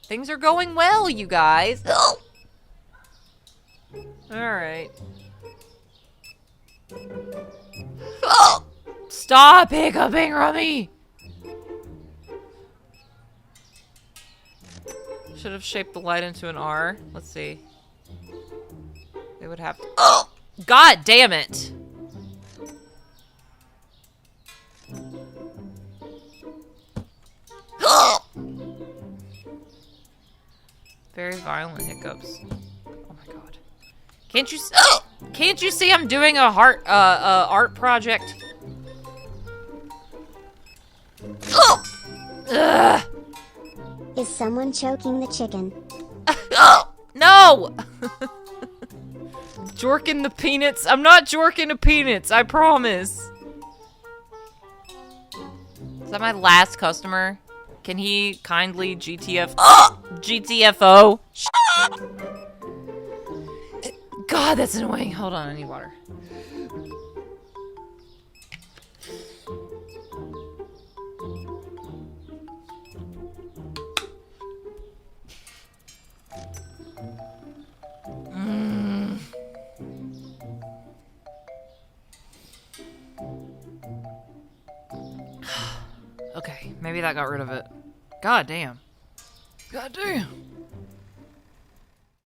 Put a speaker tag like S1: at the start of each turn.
S1: Things are going well, you guys. Alright. Stop hiccuping, Rummy! Should have shaped the light into an R. Let's see. They would have to— God damn it! Very violent hiccups. Oh my god. Can't you see I'm doing a art project? Ugh.
S2: Is someone choking the chicken?
S1: No! Jorking the peanuts? I'm not jorking the peanuts, I promise. Is that my last customer? Can he kindly GTFO? God, that's annoying. Hold on, I need water. Okay, maybe that got rid of it. God damn. God damn.